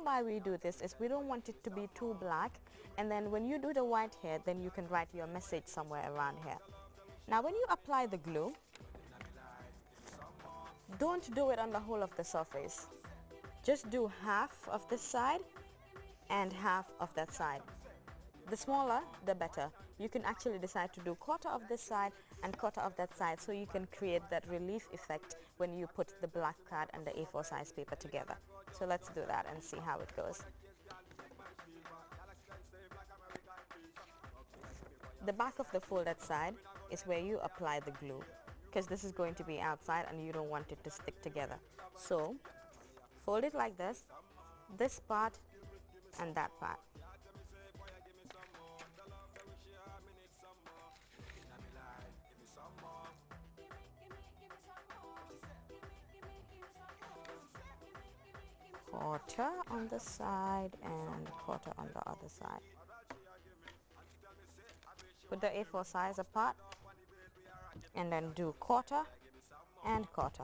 reason why we do this is we don't want it to be too black, and then when you do the white here, then you can write your message somewhere around here. Now when you apply the glue, don't do it on the whole of the surface. Just do half of this side and half of that side. The smaller, the better. You can actually decide to do quarter of this side and quarter of that side, so you can create that relief effect when you put the black card and the A4 size paper together. So let's do that and see how it goes. The back of the folded side is where you apply the glue, because this is going to be outside and you don't want it to stick together. So fold it like this part and that part. Quarter on the side and quarter on the other side. Put the A4 size apart and then do quarter and quarter.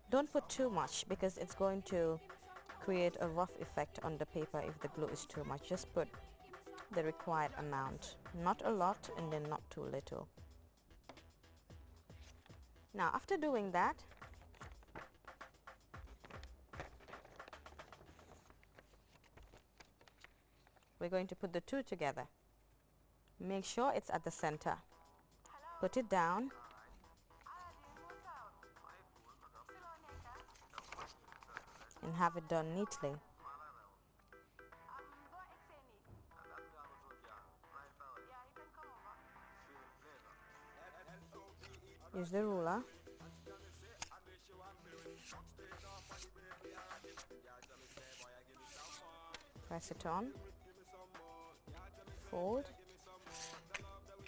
Don't put too much because it's going to create a rough effect on the paper if the glue is too much. Just put the required amount, not a lot and then not too little. Now after doing that, we're going to put the two together. Make sure it's at the center. Put it down and have it done neatly. Use the ruler. Press it on. Fold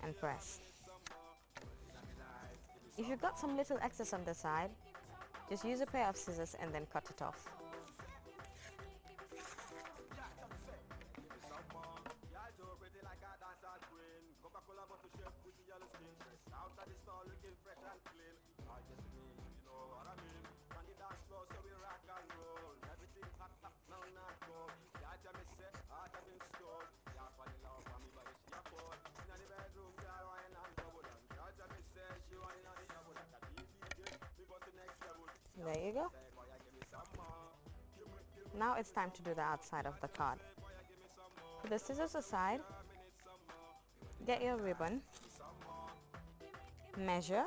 and press. If you've got some little excess on the side, just use a pair of scissors and then cut it off. There you go. Now it's time to do the outside of the card. Put the scissors aside, get your ribbon, measure,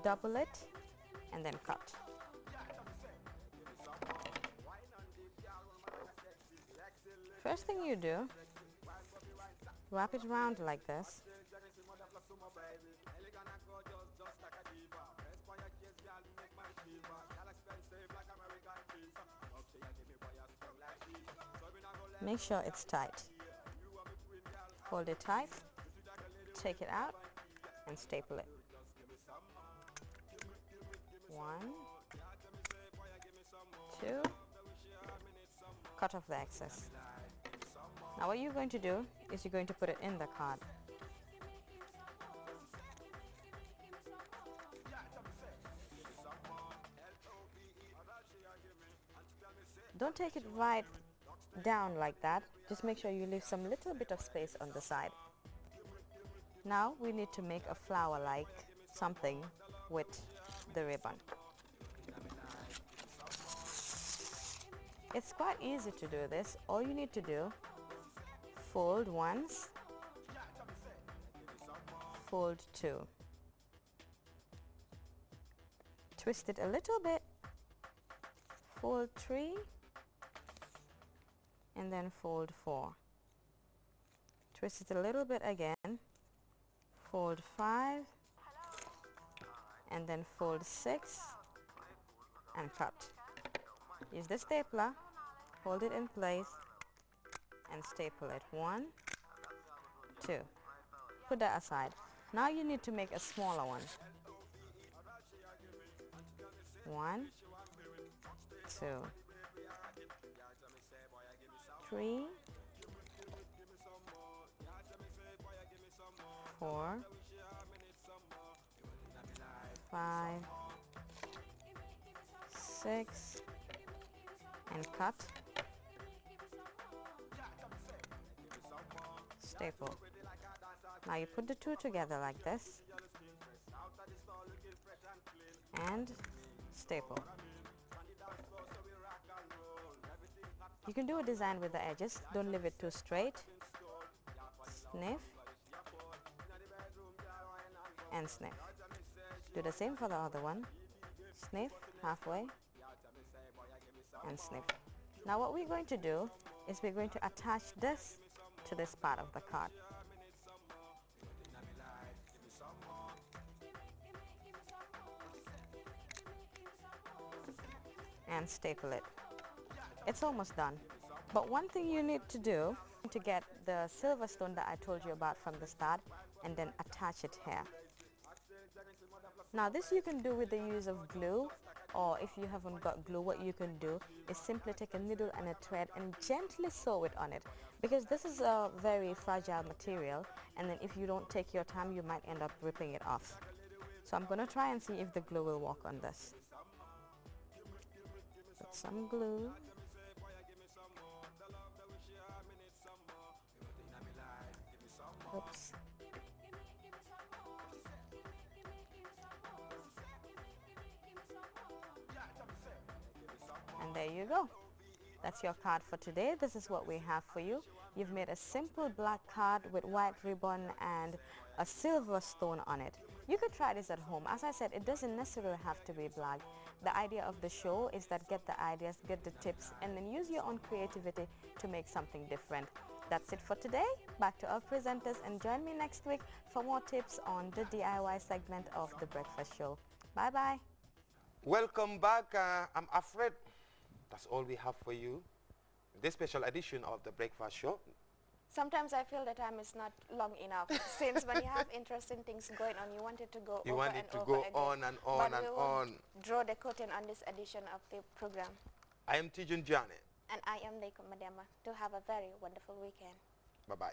double it, and then cut. First thing you do, wrap it around like this. Make sure it's tight. Hold it tight, take it out, and staple it. 1, 2, cut off the excess. Now what you're going to do is you're going to put it in the card. Don't take it right down like that. Just make sure you leave some little bit of space on the side. Now we need to make a flower-like something with the ribbon. It's quite easy to do this. All you need to do, fold once, fold two, twist it a little bit, fold 3, and then fold 4. Twist it a little bit again, fold 5, and then fold 6, and cut. Use the stapler, hold it in place, and staple it. 1, 2. Put that aside. Now you need to make a smaller one. 1, 2, 3, 4, 5, 6, and cut. Staple. Now you put the two together like this and staple. You can do a design with the edges, don't leave it too straight. Sniff and sniff. Do the same for the other one. Sniff halfway and sniff. Now what we're going to do is we're going to attach this to this part of the card. And staple it. It's almost done. But one thing you need to do to get the silver stone that I told you about from the start and then attach it here. Now this you can do with the use of glue, or if you haven't got glue, what you can do is simply take a needle and a thread and gently sew it on it, because this is a very fragile material, and then if you don't take your time you might end up ripping it off. So I'm going to try and see if the glue will work on this. Put some glue. Oops. And there you go. That's your card for today. This is what we have for you. You've made a simple black card with white ribbon and a silver stone on it. You could try this at home. As I said, it doesn't necessarily have to be black. The idea of the show is that get the ideas, get the tips, and then use your own creativity to make something different. That's it for today. Back to our presenters, and join me next week for more tips on the DIY segment of The Breakfast Show. Bye-bye. Welcome back. I'm afraid that's all we have for you. This special edition of The Breakfast Show. Sometimes I feel the time is not long enough, since when you have interesting things going on, you want it to go over and over again. On and on but and we will on. Draw the curtain on this edition of the program. I am Tijun Jane. And I am Leiko Madema. To have a very wonderful weekend. Bye-bye.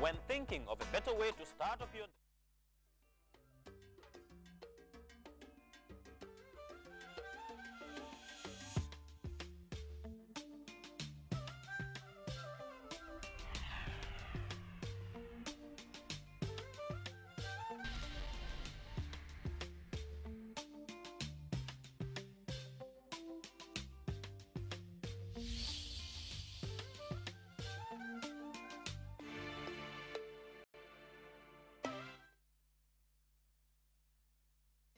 When thinking of a better way to start up your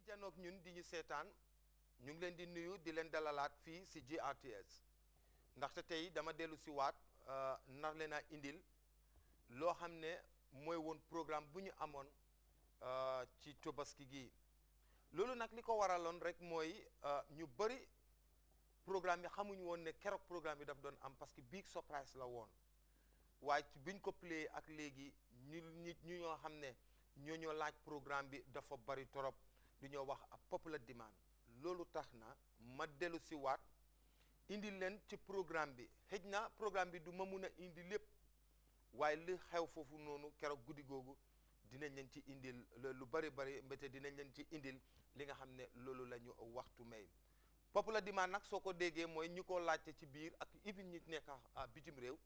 janook ñun di ñu seetaan ñu ngi leen di nuyu di leen dalalaat fii si GRTS ndaxte tey dama dellu si waat nar leen a indil loo xam ne mooy woon programme bu ñu amoon ci Tobaski gi loolu nag li ko waraloon rek mooy ñu bëri programme yi xamuñu woon ne keroog programme yi daf doon am parce que big surprise la woon waaye ci biñ ko play ak léegi nit ñu ñoo xam ne ñoo laaj programme bi dafa bari torop lu ñoo wax a popular demand loolu tax na ma dellu si waat indi leen ci programme bi xëj na programme bi du ma mun a indi lépp waaye li xew foofu noonu keroog guddi googu dinañ leen ci indil lu bari mbete dinañ leen ci indil li nga xam ne loolu la ñu waxtu may popular demand nag soo ko déggee mooy ñu ko laajte ci biir ak even ñi nekk bitim réew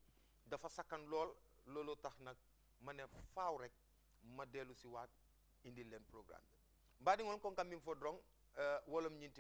dafa sakkan lool loolu tax nag ma ne faaw rek ma dellu si waat indil leen programme bi mbaɗi gon kon kam min fo drong wolom ñinti